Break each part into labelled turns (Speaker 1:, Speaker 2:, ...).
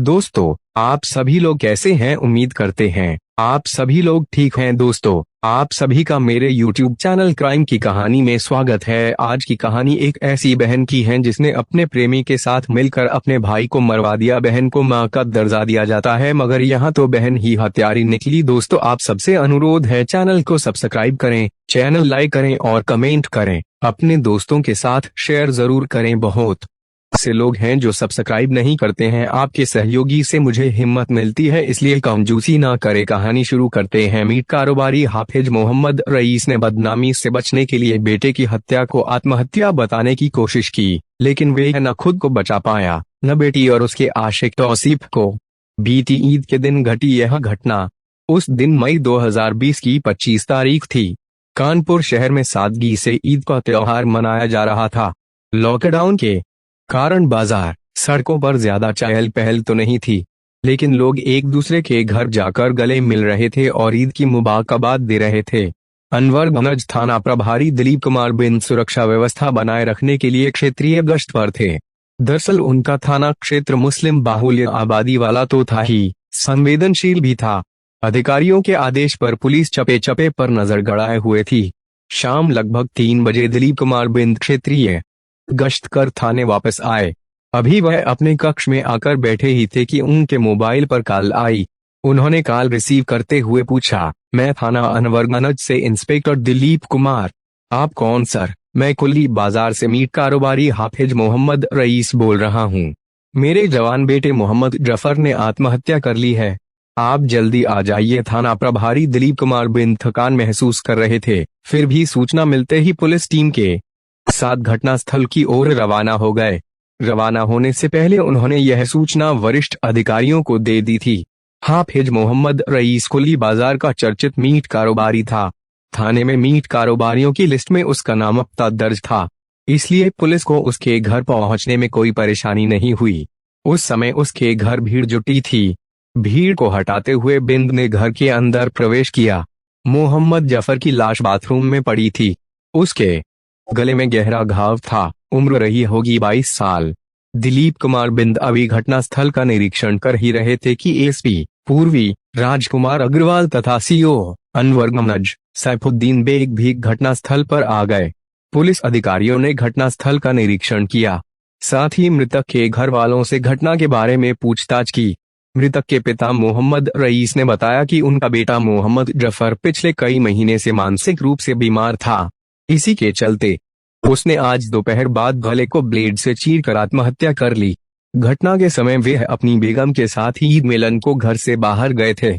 Speaker 1: दोस्तों, आप सभी लोग कैसे हैं? उम्मीद करते हैं आप सभी लोग ठीक हैं। दोस्तों, आप सभी का मेरे YouTube चैनल क्राइम की कहानी में स्वागत है। आज की कहानी एक ऐसी बहन की है जिसने अपने प्रेमी के साथ मिलकर अपने भाई को मरवा दिया। बहन को मां का दर्जा दिया जाता है, मगर यहाँ तो बहन ही हत्यारी निकली। दोस्तों, आप सबसे अनुरोध है चैनल को सब्सक्राइब करें, चैनल लाइक करें और कमेंट करें। अपने दोस्तों के साथ शेयर जरूर करें। बहुत से लोग हैं जो सब्सक्राइब नहीं करते हैं। आपके सहयोगी से मुझे हिम्मत मिलती है, इसलिए कंजूसी ना करे। कहानी शुरू करते हैं। मीट कारोबारी हाफिज मोहम्मद रईस ने बदनामी से बचने के लिए बेटे की हत्या को आत्महत्या बताने की कोशिश की, लेकिन वे न खुद को बचा पाया न बेटी और उसके आशिक तौसीफ को। बीती ईद के दिन घटी यह घटना। उस दिन मई 2020 की 25 तारीख थी। कानपुर शहर में सादगी से ईद का त्योहार मनाया जा रहा था। लॉकडाउन के कारण बाजार, सड़कों पर ज्यादा चहल पहल तो नहीं थी, लेकिन लोग एक दूसरे के घर जाकर गले मिल रहे थे और ईद की मुबारकबाद दे रहे थे। अनवरगंज थाना प्रभारी दिलीप कुमार बिंद सुरक्षा व्यवस्था बनाए रखने के लिए क्षेत्रीय गश्त पर थे। दरअसल उनका थाना क्षेत्र मुस्लिम बाहुल्य आबादी वाला तो था ही, संवेदनशील भी था। अधिकारियों के आदेश पर पुलिस चपे चपे पर नजर गड़ाए हुए थी। शाम लगभग 3 बजे दिलीप कुमार बिंद क्षेत्रीय गश्त कर थाने वापस आए। अभी वह अपने कक्ष में आकर बैठे ही थे कि उनके मोबाइल पर कॉल आई। उन्होंने कॉल रिसीव करते हुए पूछा, मैं थाना अनवरगंज से इंस्पेक्टर दिलीप कुमार। आप कौन सर? मैं कुल्ली बाजार से मीट कारोबारी हाफिज मोहम्मद रईस बोल रहा हूँ। मेरे जवान बेटे मोहम्मद जफर ने आत्महत्या कर ली है, आप जल्दी आ जाइए। थाना प्रभारी दिलीप कुमार बिंद थकान महसूस कर रहे थे, फिर भी सूचना मिलते ही पुलिस टीम के साथ घटनास्थल की ओर रवाना हो गए। रवाना होने से पहले उन्होंने यह सूचना वरिष्ठ अधिकारियों को दे दी थी। हाफिज मोहम्मद रईस कुली बाजार का चर्चित मीट कारोबारी था। थाने में मीट कारोबारियों की लिस्ट में उसका नाम अब तक दर्ज था, इसलिए पुलिस को उसके घर पहुंचने में कोई परेशानी नहीं हुई। उस समय उसके घर भीड़ जुटी थी। भीड़ को हटाते हुए बिंद ने घर के अंदर प्रवेश किया। मोहम्मद जफर की लाश बाथरूम में पड़ी थी। उसके गले में गहरा घाव था। उम्र रही होगी 22 साल। दिलीप कुमार बिंद अभी घटनास्थल का निरीक्षण कर ही रहे थे कि एसपी पूर्वी राजकुमार अग्रवाल तथा सीओ अनवरगंज सैफुद्दीन बेग भी घटनास्थल पर आ गए। पुलिस अधिकारियों ने घटनास्थल का निरीक्षण किया, साथ ही मृतक के घर वालों से घटना के बारे में पूछताछ की। मृतक के पिता मोहम्मद रईस ने बताया कि उनका बेटा मोहम्मद जफर पिछले कई महीने से मानसिक रूप से बीमार था। इसी के चलते उसने आज दोपहर बाद गले को ब्लेड से चीरकर आत्महत्या कर ली। घटना के समय वे अपनी बेगम के साथ ईद मिलन को घर से बाहर गए थे।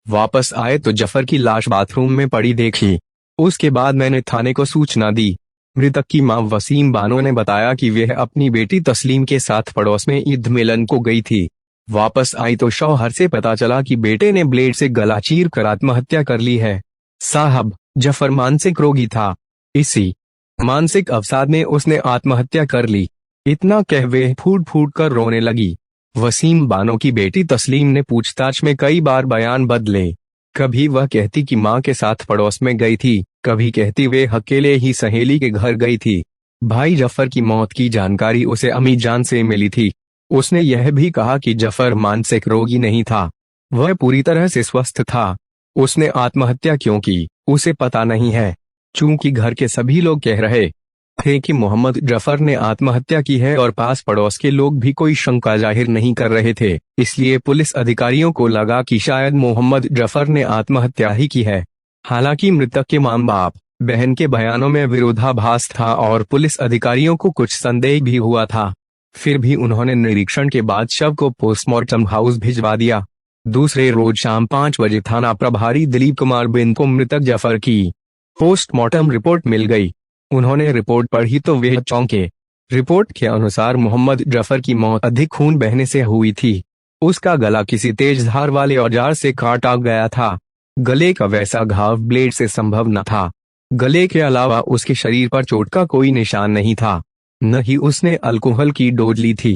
Speaker 1: वापस आए तो जफर की लाश बाथरूम में पड़ी देखी। उसके बाद मैंने थाने को सूचना दी। मृतक की मां वसीम बानो ने बताया कि वह अपनी बेटी तस्लीम के साथ पड़ोस में ईद मिलन को गई थी। वापस आई तो शौहर से पता चला कि बेटे ने ब्लेड से गला चीर कर आत्महत्या कर ली है। साहब, जफर मानसिक रोगी था, इसी मानसिक अवसाद में उसने आत्महत्या कर ली। इतना कह वे फूट फूट कर रोने लगी। वसीम बानो की बेटी तस्लीम ने पूछताछ में कई बार बयान बदले। कभी वह कहती कि मां के साथ पड़ोस में गई थी, कभी कहती वे अकेले ही सहेली के घर गई थी। भाई जफर की मौत की जानकारी उसे अम्मी जान से मिली थी। उसने यह भी कहा कि जफर मानसिक रोगी नहीं था, वह पूरी तरह से स्वस्थ था। उसने आत्महत्या क्यों की उसे पता नहीं है। चूंकि घर के सभी लोग कह रहे थे कि मोहम्मद जफर ने आत्महत्या की है और पास पड़ोस के लोग भी कोई शंका जाहिर नहीं कर रहे थे, इसलिए पुलिस अधिकारियों को लगा कि शायद मोहम्मद जफर ने आत्महत्या ही की है। हालांकि मृतक के मां बाप बहन के बयानों में विरोधाभास था और पुलिस अधिकारियों को कुछ संदेह भी हुआ था। फिर भी उन्होंने निरीक्षण के बाद शव को पोस्टमार्टम हाउस भिजवा दिया। दूसरे रोज शाम 5 बजे थाना प्रभारी दिलीप कुमार बिंद को मृतक जफर की पोस्टमार्टम रिपोर्ट मिल गई। उन्होंने रिपोर्ट पढ़ी तो वे चौंके। रिपोर्ट के अनुसार मोहम्मद जफर की मौत अधिक खून बहने से हुई थी। उसका गला किसी तेज धार वाले औजार से काटा गया था। गले का वैसा घाव ब्लेड से संभव न था। गले के अलावा उसके शरीर पर चोट का कोई निशान नहीं था, न ही उसने अल्कोहल की डोज ली थी।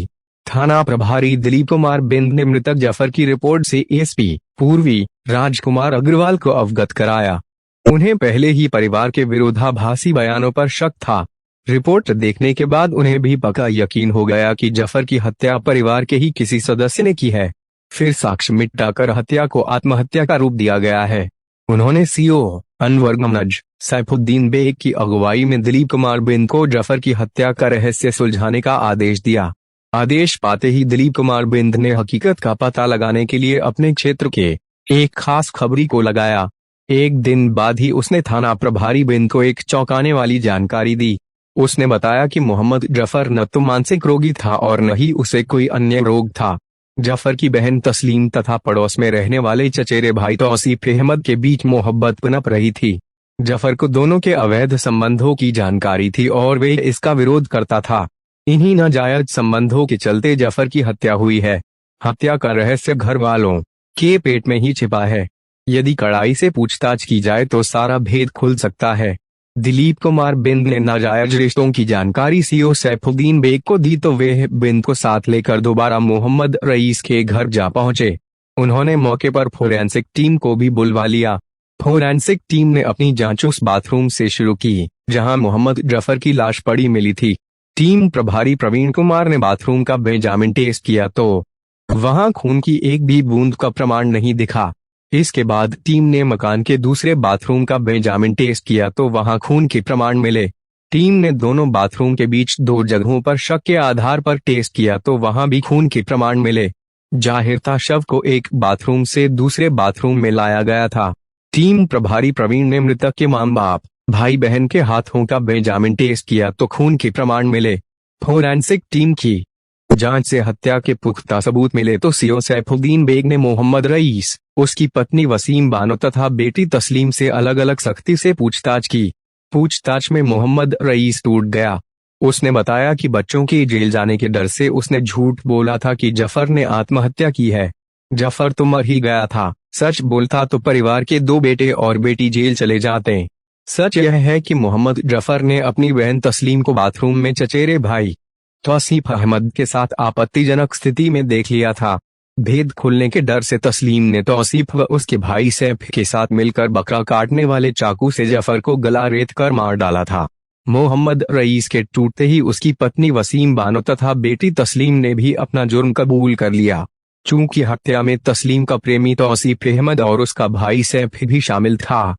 Speaker 1: थाना प्रभारी दिलीप कुमार बिंद ने मृतक जफर की रिपोर्ट से एसपी पूर्वी राजकुमार अग्रवाल को अवगत कराया। उन्हें पहले ही परिवार के विरोधाभासी बयानों पर शक था। रिपोर्ट देखने के बाद उन्हें भी पक्का यकीन हो गया कि जफर की हत्या परिवार के ही किसी सदस्य ने की है। फिर साक्ष्य मिटाकर हत्या को आत्महत्या का रूप दिया गया है। उन्होंने सीओ अनवर गमनज सैफुद्दीन बेग की अगुवाई में दिलीप कुमार बिंद को जफर की हत्या का रहस्य सुलझाने का आदेश दिया। आदेश पाते ही दिलीप कुमार बिंद ने हकीकत का पता लगाने के लिए अपने क्षेत्र के एक खास खबरी को लगाया। एक दिन बाद ही उसने थाना प्रभारी बिंद को एक चौंकाने वाली जानकारी दी। उसने बताया कि मोहम्मद जफर न तो मानसिक रोगी था और न ही उसे कोई अन्य रोग था। जफर की बहन तस्लीम तथा पड़ोस में रहने वाले चचेरे भाई तौसीफ अहमद के बीच मोहब्बत पनप रही थी। जफर को दोनों के अवैध संबंधों की जानकारी थी और वे इसका विरोध करता था। इन्हीं नाजायज संबंधों के चलते जफर की हत्या हुई है। हत्या का रहस्य घर वालों के पेट में ही छिपा है। यदि कड़ाई से पूछताछ की जाए तो सारा भेद खुल सकता है। दिलीप कुमार बिंद ने नाजायज रिश्तों की जानकारी सीओ सैफुद्दीन बेग को दी तो वे बिंद को साथ लेकर दोबारा मोहम्मद रईस के घर जा पहुंचे। उन्होंने मौके पर फोरेंसिक टीम को भी बुलवा लिया। फोरेंसिक टीम ने अपनी जांच उस बाथरूम से शुरू की जहां मोहम्मद जफर की लाश पड़ी मिली थी। टीम प्रभारी प्रवीण कुमार ने बाथरूम का बेंजामिन टेस्ट किया तो वहां खून की एक भी बूंद का प्रमाण नहीं दिखा। इसके बाद टीम ने मकान के दूसरे बाथरूम का बेंजामिन टेस्ट किया तो वहां खून के प्रमाण मिले। टीम ने दोनों बाथरूम के बीच 2 जगहों पर शक के आधार पर टेस्ट किया तो वहां भी खून के प्रमाण मिले। जाहिर था शव को एक बाथरूम से दूसरे बाथरूम में लाया गया था। टीम प्रभारी प्रवीण ने मृतक के मां बाप भाई बहन के हाथों का बेंजामिन टेस्ट किया तो खून के प्रमाण मिले। फोरेंसिक टीम की जांच से हत्या के पुख्ता सबूत मिले तो सीओ सैफुद्दीन बेग ने मोहम्मद रईस, उसकी पत्नी वसीम बानो तथा बेटी तस्लीम से अलग अलग सख्ती से पूछताछ की। पूछताछ में मोहम्मद रईस टूट गया। उसने बताया कि बच्चों के जेल जाने के डर से उसने झूठ बोला था कि जफर ने आत्महत्या की है। जफर तो मर ही गया था। सच बोलता तो परिवार के 2 बेटे और बेटी जेल चले जाते। सच यह है कि मोहम्मद जफर ने अपनी बहन तस्लीम को बाथरूम में चचेरे भाई तौसीफ अहमद के साथ आपत्तिजनक स्थिति में देख लिया था। भेद खुलने के डर से तस्लीम ने तौसीफ व उसके भाई सैफ के साथ मिलकर बकरा काटने वाले चाकू से जफर को गला रेत कर मार डाला था। मोहम्मद रईस के टूटते ही उसकी पत्नी वसीम बानो तथा बेटी तस्लीम ने भी अपना जुर्म कबूल कर लिया। चूंकि हत्या में तस्लीम का प्रेमी तौसीफ अहमद और उसका भाई सैफ भी शामिल था,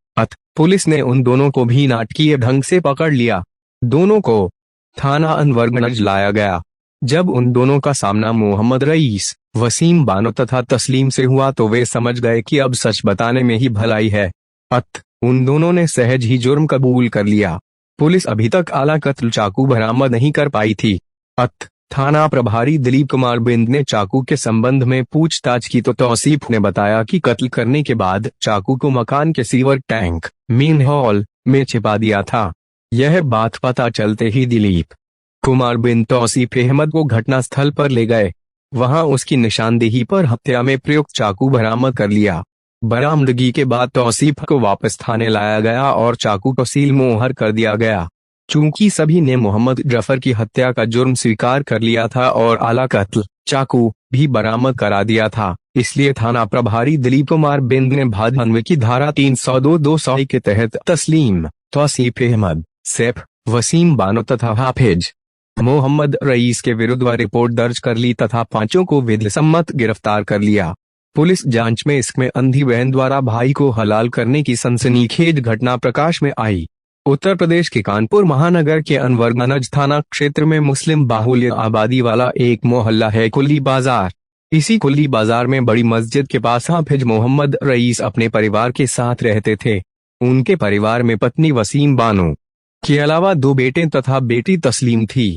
Speaker 1: पुलिस ने उन दोनों को भी नाटकीय ढंग से पकड़ लिया। दोनों को थाना अनवरगंज लाया गया। जब उन दोनों का सामना मोहम्मद रईस, वसीम बानो तथा तस्लीम से हुआ तो वे समझ गए कि अब सच बताने में ही भलाई है। उन दोनों ने सहज ही जुर्म कबूल कर लिया। पुलिस अभी तक आला कत्ल चाकू बरामद नहीं कर पाई थी। थाना प्रभारी दिलीप कुमार बिंद ने चाकू के संबंध में पूछताछ की तो तौसीफ ने बताया कि कत्ल करने के बाद चाकू को मकान के सीवर टैंक मेन हॉल में छिपा दिया था। यह बात पता चलते ही दिलीप कुमार बिंद तौसीफ अहमद को घटनास्थल पर ले गए। वहां उसकी निशानदेही पर हत्या में प्रयुक्त चाकू बरामद कर लिया। बरामदगी के बाद तौसीफ को वापस थाने लाया गया और चाकू को सील मोहर कर दिया गया। चूंकि सभी ने मोहम्मद जफर की हत्या का जुर्म स्वीकार कर लिया था और आला कत्ल चाकू भी बरामद करा दिया था, इसलिए थाना प्रभारी दिलीप कुमार बिंद ने भादनवे की धारा 302-200 के तहत तस्लीम, तौसीफ अहमद, सैफ, वसीम बानो तथा हाफिज मोहम्मद रईस के विरुद्ध रिपोर्ट दर्ज कर ली तथा 5 को विधिसम्मत गिरफ्तार कर लिया। पुलिस जांच में इसमें अंधी बहन द्वारा भाई को हलाल करने की सनसनीखेज घटना प्रकाश में आई। उत्तर प्रदेश के कानपुर महानगर के अनवरगंज थाना क्षेत्र में मुस्लिम बाहुल्य आबादी वाला एक मोहल्ला है कुल्ली बाजार। इसी कुल्ली बाजार में बड़ी मस्जिद के पास हाफिज मोहम्मद रईस अपने परिवार के साथ रहते थे। उनके परिवार में पत्नी वसीम बानो के अलावा 2 बेटे तथा बेटी तस्लीम थी।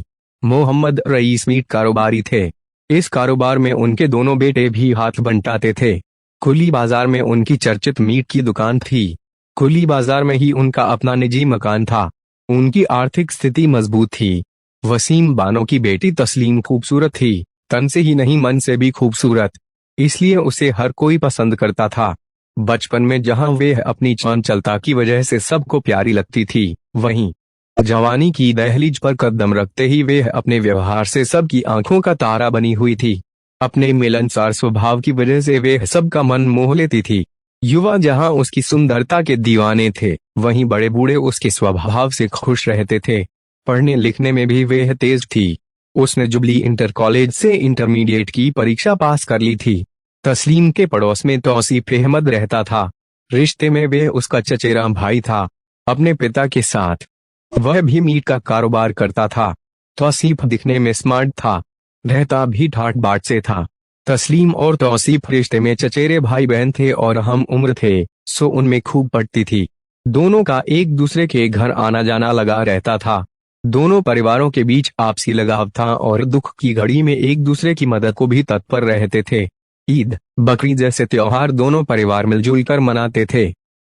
Speaker 1: मोहम्मद रईस मीट कारोबारी थे। इस कारोबार में उनके दोनों बेटे भी हाथ बंटाते थे। कुल्ली बाजार में उनकी चर्चित मीट की दुकान थी। कुल्ली बाजार में ही उनका अपना निजी मकान था। उनकी आर्थिक स्थिति मजबूत थी। वसीम बानो की बेटी तस्लीम खूबसूरत थी, तन से ही नहीं मन से भी खूबसूरत, इसलिए उसे हर कोई पसंद करता था। बचपन में जहां वे अपनी चांचलता की वजह से सबको प्यारी लगती थी, वहीं जवानी की दहलीज पर कदम रखते ही वे अपने व्यवहार से सबकी आंखों का तारा बनी हुई थी। अपने मिलनसार स्वभाव की वजह से वे सबका मन मोह लेती थी। युवा जहां उसकी सुंदरता के दीवाने थे, वहीं बड़े बूढ़े उसके स्वभाव से खुश रहते थे। पढ़ने लिखने में भी वे तेज थी। उसने जुबली इंटर कॉलेज से इंटरमीडिएट की परीक्षा पास कर ली थी। तस्लीम के पड़ोस में तौसीफ अहमद रहता था। रिश्ते में वे उसका चचेरा भाई था। अपने पिता के साथ वह भी मीट का कारोबार करता था। तौसीफ दिखने में स्मार्ट था, रहता भी ठाट बाट से था। तस्लीम और तौसीफ रिश्ते में चचेरे भाई बहन थे और हम उम्र थे, सो उनमें खूब पटती थी। दोनों का एक दूसरे के घर आना जाना लगा रहता था। दोनों परिवारों के बीच आपसी लगाव था और दुख की घड़ी में एक दूसरे की मदद को भी तत्पर रहते थे। ईद, बकरीद जैसे त्योहार दोनों परिवार मिलजुल कर मनाते थे।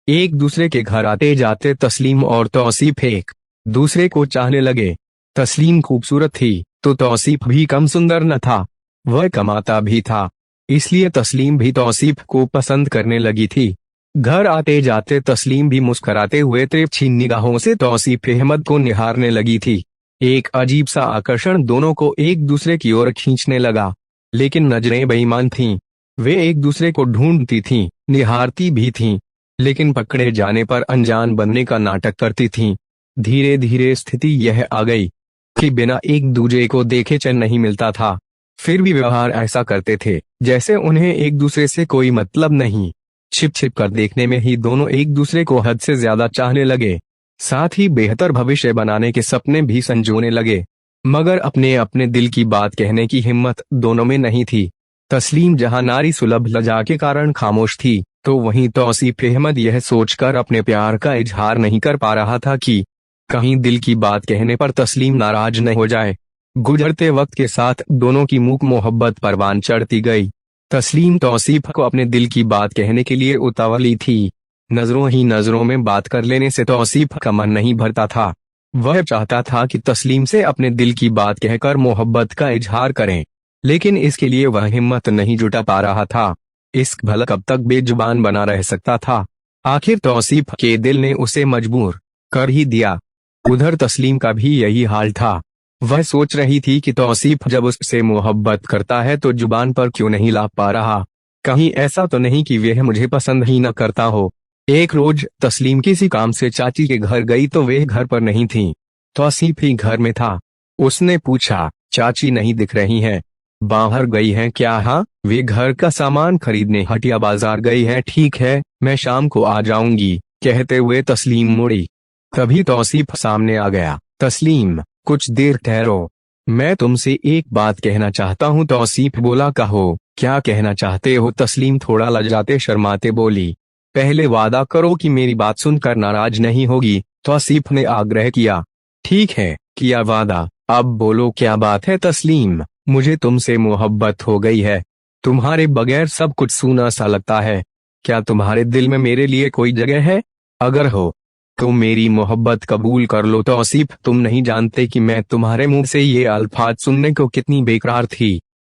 Speaker 1: एक दूसरे के घर आते जाते तस्लीम और तौसीफ एक दूसरे को चाहने लगे। तस्लीम खूबसूरत थी तो तौसीफ भी कम सुंदर न था। वह कमाता भी था, इसलिए तस्लीम भी तौसीफ को पसंद करने लगी थी। घर आते जाते तस्लीम भी मुस्कुराते हुए तिरछी निगाहों से तौसीफ अहमद को निहारने लगी थी। एक अजीब सा आकर्षण दोनों को एक दूसरे की ओर खींचने लगा, लेकिन नजरें बेईमान थीं। वे एक दूसरे को ढूंढती थीं, निहारती भी थीं, लेकिन पकड़े जाने पर अनजान बनने का नाटक करती थीं। धीरे धीरे स्थिति यह आ गई कि बिना एक दूसरे को देखे चैन नहीं मिलता था। फिर भी व्यवहार ऐसा करते थे जैसे उन्हें एक दूसरे से कोई मतलब नहीं। छिप छिप कर देखने में ही दोनों एक दूसरे को हद से ज्यादा चाहने लगे। साथ ही बेहतर भविष्य बनाने के सपने भी संजोने लगे, मगर अपने अपने दिल की बात कहने की हिम्मत दोनों में नहीं थी। तस्लीम जहां नारी सुलभ लजा के कारण खामोश थी, तो वहीं तौसीफ अहमद यह सोचकर अपने प्यार का इजहार नहीं कर पा रहा था कि कहीं दिल की बात कहने पर तस्लीम नाराज न हो जाए। गुजरते वक्त के साथ दोनों की मूक मोहब्बत परवान चढ़ती गई। तस्लीम तौसीफ को अपने दिल की बात कहने के लिए उतावली थी। नजरों ही नजरों में बात कर लेने से तौसीफ का मन नहीं भरता था। वह चाहता था कि तस्लीम से अपने दिल की बात कहकर मोहब्बत का इजहार करें, लेकिन इसके लिए वह हिम्मत नहीं जुटा पा रहा था। इश्क भला कब तक बेजुबान बना रह सकता था। आखिर तौसीफ के दिल ने उसे मजबूर कर ही दिया। उधर तस्लीम का भी यही हाल था। वह सोच रही थी कि तौसीफ जब उससे मोहब्बत करता है तो जुबान पर क्यों नहीं ला पा रहा। कहीं ऐसा तो नहीं कि वह मुझे पसंद ही न करता हो। एक रोज तस्लीम किसी काम से चाची के घर गई तो वे घर पर नहीं थीं। तौसीफ ही घर में था। उसने पूछा, चाची नहीं दिख रही हैं, बाहर गई हैं क्या? हाँ, वे घर का सामान खरीदने हटिया बाजार गई हैं। ठीक है, मैं शाम को आ जाऊंगी, कहते हुए तस्लीम मुड़ी। तभी तौसीफ सामने आ गया। तस्लीम, कुछ देर ठहरो, मैं तुमसे एक बात कहना चाहता हूँ। तौसीफ बोला, कहो, क्या कहना चाहते हो? तस्लीम थोड़ा लजाते शर्माते बोली, पहले वादा करो कि मेरी बात सुनकर नाराज नहीं होगी। तौसीफ ने आग्रह किया। ठीक है, किया वादा, अब बोलो क्या बात है? तस्लीम, मुझे तुमसे मोहब्बत हो गई है। तुम्हारे बगैर सब कुछ सूना सा लगता है। क्या तुम्हारे दिल में मेरे लिए कोई जगह है? अगर हो तो मेरी मोहब्बत कबूल कर लो। तौसीफ, तुम नहीं जानते कि मैं तुम्हारे मुंह से ये अल्फाज सुनने को कितनी बेकरार थी।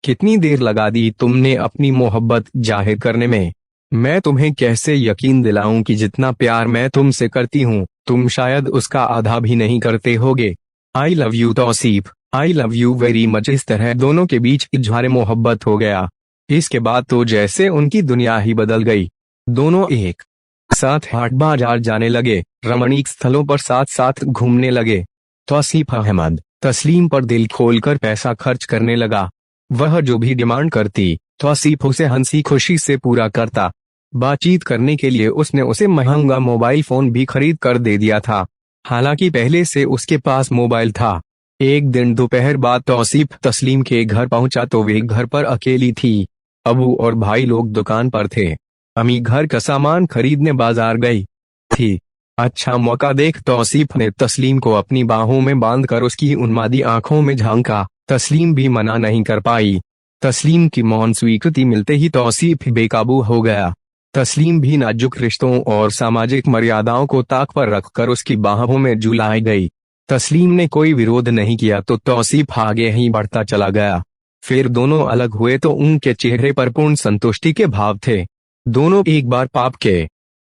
Speaker 1: कितनी देर लगा दी तुमने अपनी मोहब्बत जाहिर करने में। मैं तुम्हें कैसे यकीन दिलाऊं कि जितना प्यार मैं तुमसे करती हूँ तुम शायद उसका आधा भी नहीं करते होगे। I love you Tauseef, I love you very much. इस तरह दोनों के बीच इजहार मोहब्बत हो गया। इसके बाद तो जैसे उनकी दुनिया ही बदल गई। दोनों एक साथ हाट बाजार जाने लगे, रमणीक स्थलों पर साथ साथ घूमने लगे। तौसीफ अहमद तस्लीम पर दिल खोलकर पैसा खर्च करने लगा। वह जो भी डिमांड करती तौसीफ उसे हंसी खुशी से पूरा करता। बातचीत करने के लिए उसने उसे महंगा मोबाइल फोन भी खरीद कर दे दिया था। हालांकि पहले से उसके पास मोबाइल था। एक दिन दोपहर बाद तौसीफ तस्लीम के घर पहुंचा तो वे घर पर अकेली थी। अबू और भाई लोग दुकान पर थे। अम्मी घर का सामान खरीदने बाजार गई थी। अच्छा मौका देख तौसीफ ने तस्लीम को अपनी बाहों में बांधकर उसकी उन्मादी आंखों में झांका। तस्लीम भी मना नहीं कर पाई। तस्लीम की मौन स्वीकृति मिलते ही तौसीफ बेकाबू हो गया। तस्लीम भी नाजुक रिश्तों और सामाजिक मर्यादाओं को ताक पर रखकर उसकी बाहों में झुलाई गई। तस्लीम ने कोई विरोध नहीं किया तो तौसीफ आगे ही बढ़ता चला गया। फिर दोनों अलग हुए तो उनके चेहरे पर पूर्ण संतुष्टि के भाव थे। दोनों एक बार पाप के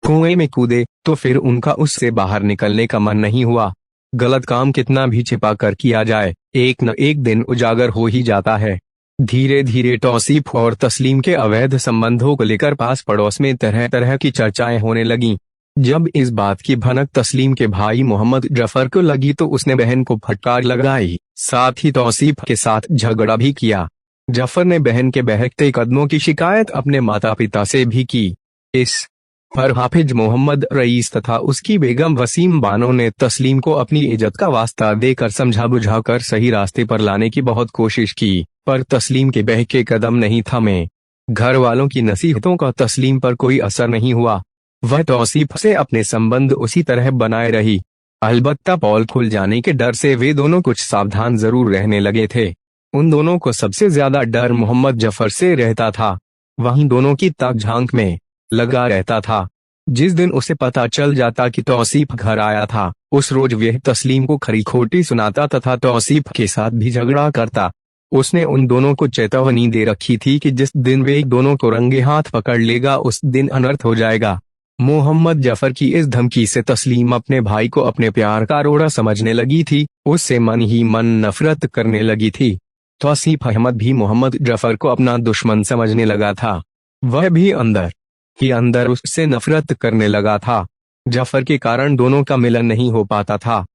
Speaker 1: कुएं में कूदे तो फिर उनका उससे बाहर निकलने का मन नहीं हुआ। गलत काम कितना भी छिपा कर किया जाए, एक न एक दिन उजागर हो ही जाता है। धीरे धीरे तौसीफ और तस्लीम के अवैध संबंधों को लेकर पास पड़ोस में तरह तरह की चर्चाएं होने लगीं। जब इस बात की भनक तस्लीम के भाई मोहम्मद जफर को लगी तो उसने बहन को फटकार लगाई, साथ ही तौसीफ के साथ झगड़ा भी किया। जफर ने बहन के बहकते कदमों की शिकायत अपने माता पिता से भी की। इस पर हाफिज मोहम्मद रईस तथा उसकी बेगम वसीम बानो ने तस्लीम को अपनी इज्जत का वास्ता देकर समझा बुझाकर सही रास्ते पर लाने की बहुत कोशिश की, पर तस्लीम के बहके कदम नहीं थमे। घर वालों की नसीहतों का तस्लीम पर कोई असर नहीं हुआ। वह तौसीफ से अपने संबंध उसी तरह बनाए रही। अलबत्ता पोल खुल जाने के डर से वे दोनों कुछ सावधान जरूर रहने लगे थे। उन दोनों को सबसे ज्यादा डर मोहम्मद जफर से रहता था। वहीं दोनों की ताक झांक में लगा रहता था। जिस दिन उसे पता चल जाता कि तौसीफ घर आया था, उस रोज वह तस्लीम को खरी खोटी सुनाता तथा तौसीफ के साथ भी झगड़ा करता। उसने उन दोनों को चेतावनी दे रखी थी कि जिस दिन वे दोनों को रंगे हाथ पकड़ लेगा उस दिन अनर्थ हो जाएगा। मोहम्मद जफर की इस धमकी से तस्लीम अपने भाई को अपने प्यार का रोड़ा समझने लगी थी। उससे मन ही मन नफरत करने लगी थी। तौसीफ अहमद भी मोहम्मद जफर को अपना दुश्मन समझने लगा था। वह भी अंदर ही अंदर उससे नफरत करने लगा था। जफर के कारण दोनों का मिलन नहीं हो पाता था।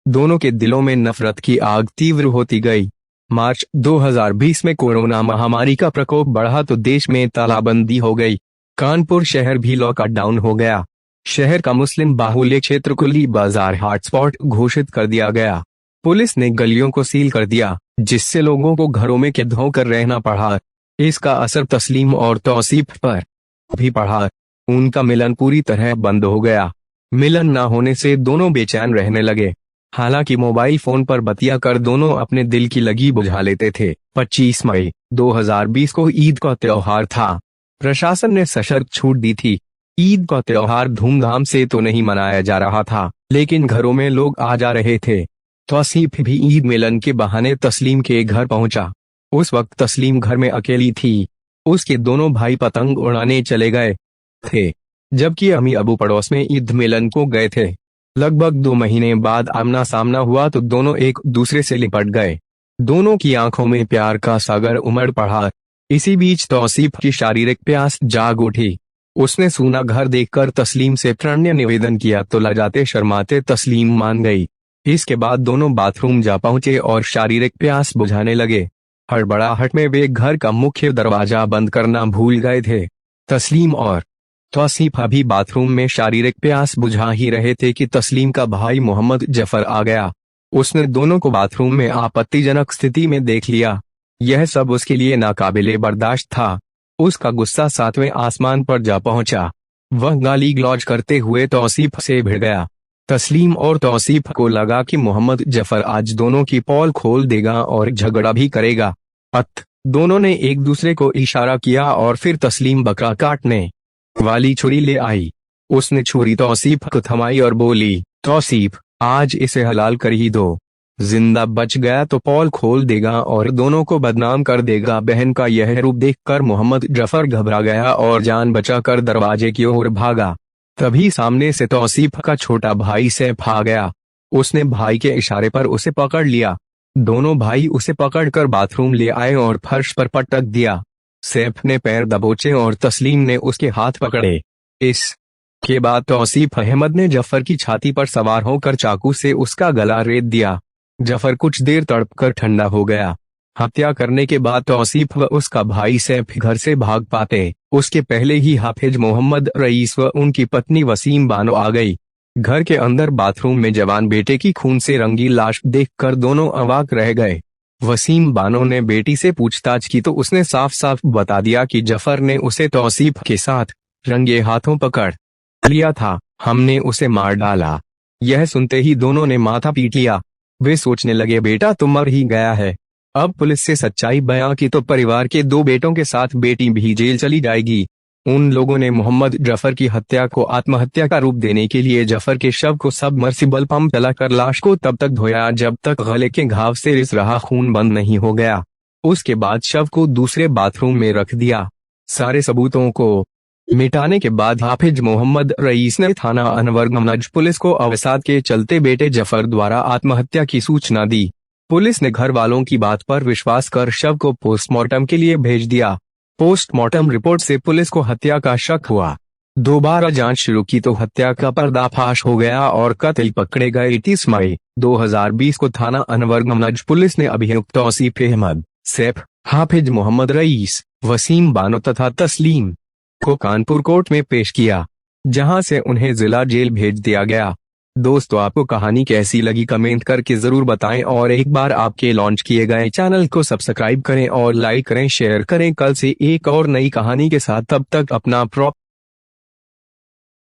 Speaker 1: दोनों के दिलों में नफरत की आग तीव्र होती गई। मार्च 2020 में कोरोना महामारी का प्रकोप बढ़ा तो देश में तालाबंदी हो गई। कानपुर शहर भी लॉकडाउन हो गया। शहर का मुस्लिम बाहुल्य क्षेत्र कुली बाजार हॉटस्पॉट घोषित कर दिया गया। पुलिस ने गलियों को सील कर दिया, जिससे लोगों को घरों में कैद होकर रहना पड़ा। इसका असर तस्लीम और तौसीफ पर भी पड़ा। उनका मिलन पूरी तरह बंद हो गया। मिलन न होने से दोनों बेचैन रहने लगे। हालांकि मोबाइल फोन पर बतिया कर दोनों अपने दिल की लगी बुझा लेते थे। 25 मई 2020 को ईद का त्योहार था। प्रशासन ने सशर्त छूट दी थी। ईद का त्योहार धूमधाम से तो नहीं मनाया जा रहा था, लेकिन घरों में लोग आ जा रहे थे। तौसीफ भी ईद मिलन के बहाने तस्लीम के घर पहुंचा। उस वक्त तस्लीम घर में अकेली थी। उसके दोनों भाई पतंग उड़ाने चले गए थे, जबकि अम्मी अबू पड़ोस में ईद मिलन को गए थे। लगभग 2 महीने बाद आमना सामना हुआ तो दोनों एक दूसरे से लिपट गए। दोनों की आंखों में प्यार का सागर उमड़ पड़ा। इसी बीच तौसीफ की शारीरिक प्यास जाग उठी। उसने सूना घर देखकर तस्लीम से प्रणय निवेदन किया तो लजाते शर्माते तस्लीम मान गई। इसके बाद दोनों बाथरूम जा पहुंचे और शारीरिक प्यास बुझाने लगे। हड़बड़ाहट में वे घर का मुख्य दरवाजा बंद करना भूल गए थे। तस्लीम और तौसीफ अभी बाथरूम में शारीरिक प्यास बुझा ही रहे थे कि तस्लीम का भाई मोहम्मद जफर आ गया। उसने दोनों को बाथरूम में आपत्तिजनक स्थिति में देख लिया। यह सब उसके लिए नाकाबिले बर्दाश्त था। उसका गुस्सा 7वें आसमान पर जा पहुंचा। वह गाली गलौज करते हुए तौसीफ से भिड़ गया। तस्लीम और तौसीफ को लगा कि मोहम्मद जफर आज दोनों की पोल खोल देगा और झगड़ा भी करेगा। दोनों ने एक दूसरे को इशारा किया और फिर तस्लीम बकरा काटने वाली छुरी ले आई। उसने छुरी तौसीफ को थमाई और बोली, तौसीफ, आज इसे हलाल कर ही दो। जिंदा बच गया तो पोल खोल देगा और दोनों को बदनाम कर देगा। बहन का यह रूप देखकर मोहम्मद जफर घबरा गया और जान बचाकर दरवाजे की ओर भागा। तभी सामने से तौसीफ का छोटा भाई सैफ आ गया। उसने भाई के इशारे पर उसे पकड़ लिया। दोनों भाई उसे पकड़कर बाथरूम ले आए और फर्श पर पटक दिया। सैफ ने पैर दबोचे और तस्लीम ने उसके हाथ पकड़े। इसके बाद तौसीफ अहमद ने जफर की छाती पर सवार होकर चाकू से उसका गला रेत दिया। जफर कुछ देर तड़पकर ठंडा हो गया। हत्या करने के बाद तौसीफ व उसका भाई सैफ घर से भाग पाते, उसके पहले ही हाफिज मोहम्मद रईस व उनकी पत्नी वसीम बानो आ गई। घर के अंदर बाथरूम में जवान बेटे की खून से रंगी लाश देखकर दोनों अवाक रह गए। वसीम बानो ने बेटी से पूछताछ की तो उसने साफ साफ बता दिया कि जफर ने उसे तौसीफ के साथ रंगे हाथों पकड़ लिया था। हमने उसे मार डाला। यह सुनते ही दोनों ने माथा पीट लिया। वे सोचने लगे बेटा तो मर ही गया है। अब पुलिस से सच्चाई बयां की तो परिवार के 2 बेटों के साथ बेटी भी जेल चली जाएगी। उन लोगों ने मोहम्मद जफर की हत्या को आत्महत्या का रूप देने के लिए जफर के शव को सबमर्सिबल पंप चलाकर लाश को तब तक धोया जब तक गले के घाव से रिस रहा खून बंद नहीं हो गया। उसके बाद शव को दूसरे बाथरूम में रख दिया। सारे सबूतों को मिटाने के बाद हाफिज मोहम्मद रईस ने थाना अनवरगंज पुलिस को अवसाद के चलते बेटे जफर द्वारा आत्महत्या की सूचना दी। पुलिस ने घर वालों की बात पर विश्वास कर शव को पोस्टमार्टम के लिए भेज दिया। पोस्टमार्टम रिपोर्ट से पुलिस को हत्या का शक हुआ। दोबारा जांच शुरू की तो हत्या का पर्दाफाश हो गया और कातिल पकड़े गए। 30 मई 2020 को थाना अनवरगंज पुलिस ने अभियुक्त तौसीफ अहमद, सैफ हाफिज मोहम्मद रईस, वसीम बानो तथा तस्लीम को कानपुर कोर्ट में पेश किया, जहां से उन्हें जिला जेल भेज दिया गया। दोस्तों, आपको कहानी कैसी लगी कमेंट करके जरूर बताएं और एक बार आपके लॉन्च किए गए चैनल को सब्सक्राइब करें और लाइक करें, शेयर करें। कल से एक और नई कहानी के साथ, तब तक अपना